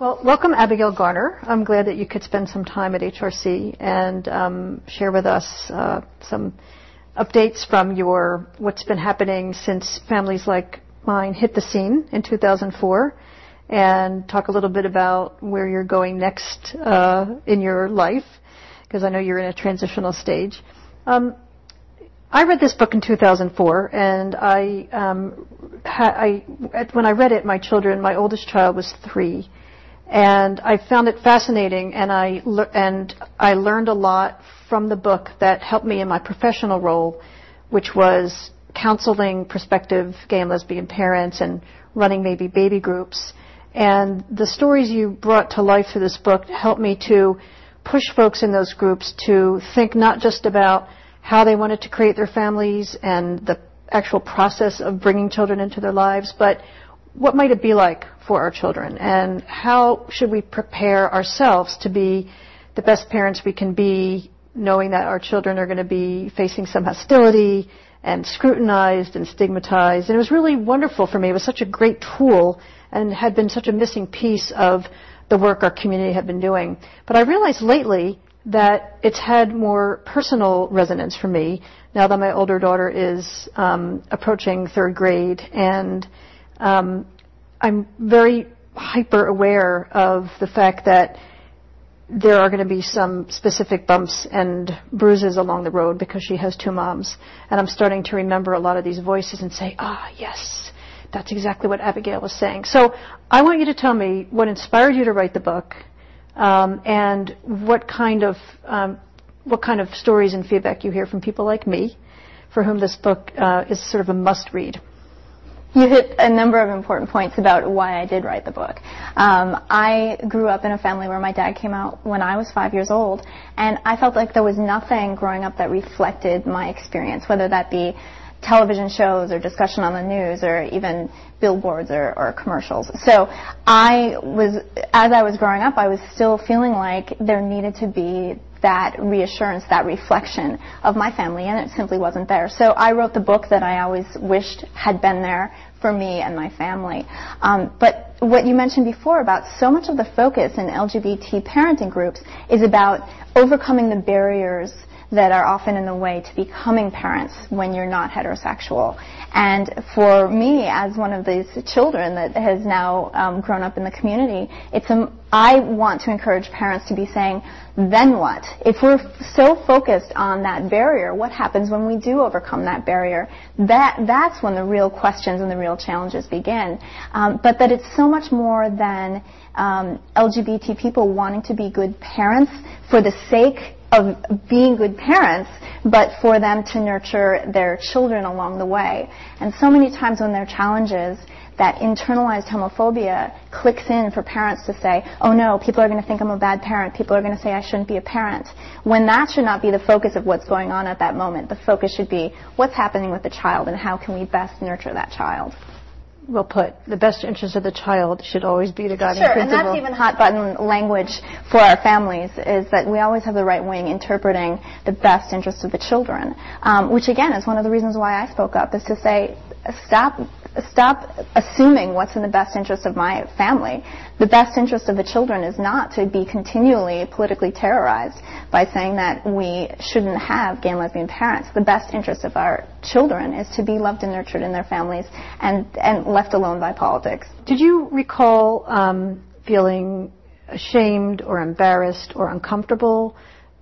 Well, welcome, Abbigail Garner. I'm glad that you could spend some time at HRC and share with us some updates from what's been happening since families like mine hit the scene in 2004, and talk a little bit about where you're going next in your life, because I know you're in a transitional stage. I read this book in 2004, and when I read it, my oldest child was 3. And I found it fascinating, and I learned a lot from the book that helped me in my professional role, which was counseling prospective gay and lesbian parents and running maybe baby groups. And the stories you brought to life through this book helped me to push folks in those groups to think not just about how they wanted to create their families and the actual process of bringing children into their lives, but what might it be like for our children, and how should we prepare ourselves to be the best parents we can be, knowing that our children are going to be facing some hostility and scrutinized and stigmatized. And it was really wonderful for me. It was such a great tool and had been such a missing piece of the work our community had been doing. But I realized lately that it's had more personal resonance for me now that my older daughter is approaching 3rd grade, and I'm very hyper aware of the fact that there are going to be some specific bumps and bruises along the road because she has 2 moms. And I'm starting to remember a lot of these voices and say, yes, that's exactly what Abbigail was saying. So I want you to tell me what inspired you to write the book, and what kind of stories and feedback you hear from people like me, for whom this book is sort of a must-read. You hit a number of important points about why I did write the book. I grew up in a family where my dad came out when I was 5 years old, and I felt like there was nothing growing up that reflected my experience, whether that be television shows or discussion on the news or even billboards or commercials. So as I was growing up, I was still feeling like there needed to be that reassurance, that reflection of my family, and it simply wasn't there. So I wrote the book that I always wished had been there for me and my family. But what you mentioned before about so much of the focus in LGBT parenting groups is about overcoming the barriers that are often in the way to becoming parents when you're not heterosexual. And for me, as one of these children that has now grown up in the community, I want to encourage parents to be saying, then what? If we're so focused on that barrier, what happens when we do overcome that barrier? That's when the real questions and the real challenges begin. But that it's so much more than LGBT people wanting to be good parents for the sake of being good parents, but for them to nurture their children along the way. And so many times when there are challenges, that internalized homophobia clicks in for parents to say, oh no, people are going to think I'm a bad parent, people are going to say I shouldn't be a parent, when that should not be the focus of what's going on at that moment. The focus should be what's happening with the child and how can we best nurture that child. Well put. The best interest of the child should always be the guiding principle. Sure, and that's even hot-button language for our families, is that we always have the right wing interpreting the best interest of the children, which again is one of the reasons why I spoke up, is to say, stop assuming what's in the best interest of my family. The best interest of the children is not to be continually politically terrorized by saying that we shouldn't have gay and lesbian parents. The best interest of our children is to be loved and nurtured in their families and left alone by politics. Did you recall feeling ashamed or embarrassed or uncomfortable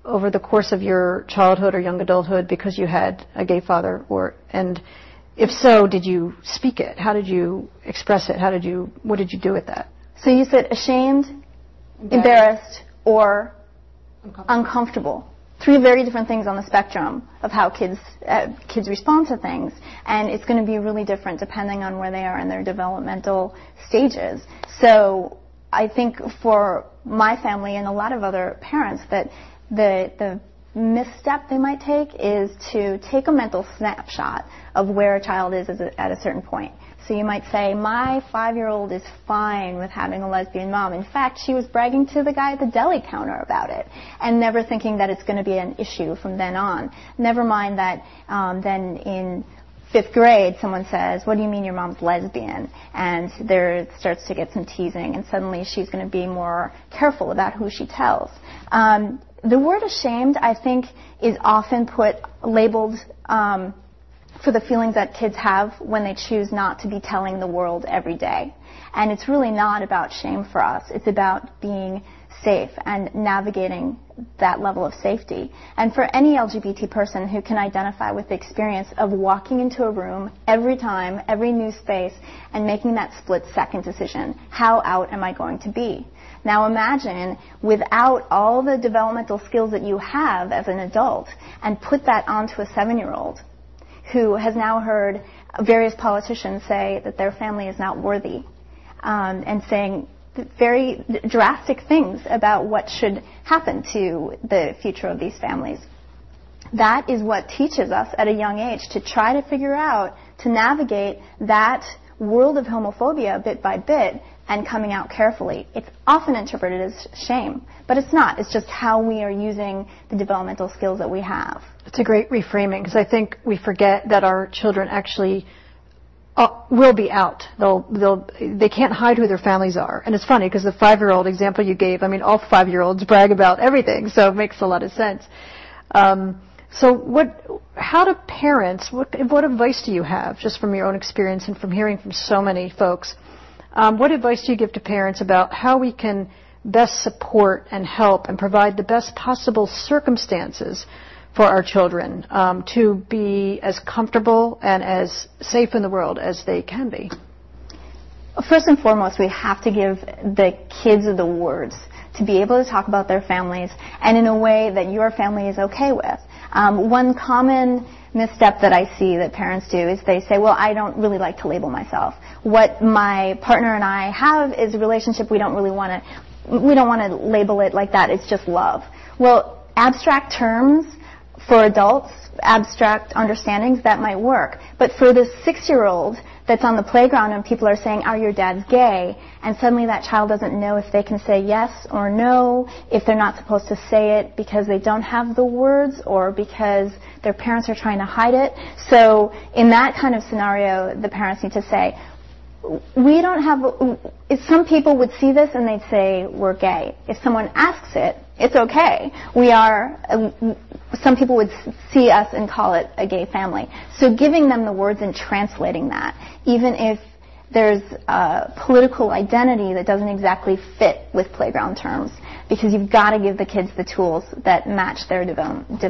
over the course of your childhood or young adulthood because you had a gay father? And if so, did you speak it? How did you express it? What did you do with that? So you said ashamed, embarrassed, or uncomfortable. 3 very different things on the spectrum of how kids respond to things, and it's going to be really different depending on where they are in their developmental stages. So I think for my family and a lot of other parents that the misstep they might take is to take a mental snapshot of where a child is at a certain point. So you might say, my 5-year-old is fine with having a lesbian mom. In fact, she was bragging to the guy at the deli counter about it, and never thinking that it's going to be an issue from then on. Never mind that then in 5th grade, someone says, "What do you mean your mom's lesbian?" And there starts to get some teasing, and suddenly she's going to be more careful about who she tells. The word ashamed, I think, is often labeled for the feelings that kids have when they choose not to be telling the world every day. And it's really not about shame for us. It's about being safe and navigating that level of safety. And for any LGBT person who can identify with the experience of walking into a room every time, every new space, and making that split-second decision, how out am I going to be? Now imagine, without all the developmental skills that you have as an adult, and put that onto a 7-year-old who has now heard various politicians say that their family is not worthy, and saying very drastic things about what should happen to the future of these families. That is what teaches us at a young age to try to figure out, to navigate that world of homophobia bit by bit and coming out carefully. It's often interpreted as shame, but it's not. It's just how we are using the developmental skills that we have. It's a great reframing, because I think we forget that our children actually will be out. They can't hide who their families are. And it's funny, because the 5-year-old example you gave, I mean, all 5-year-olds brag about everything, so it makes a lot of sense. How do parents, what advice do you have, just from your own experience and from hearing from so many folks, what advice do you give to parents about how we can best support and help and provide the best possible circumstances for our children to be as comfortable and as safe in the world as they can be? First and foremost, we have to give the kids the words to be able to talk about their families, and in a way that your family is okay with. One common misstep that I see that parents do is they say, well, I don't really like to label myself. What my partner and I have is a relationship. We don't want to label it like that. It's just love. Well, abstract terms for adults, abstract understandings, that might work. But for the 6-year-old that's on the playground and people are saying, "Are your dads gay?" and suddenly that child doesn't know if they can say yes or no, if they're not supposed to say it because they don't have the words or because their parents are trying to hide it. So in that kind of scenario, the parents need to say, we don't have, if some people would see this and they'd say, we're gay. If someone asks it, it's okay. We are, some people would see us and call it a gay family. So giving them the words and translating that, even if there's a political identity that doesn't exactly fit with playground terms, because you've got to give the kids the tools that match their development.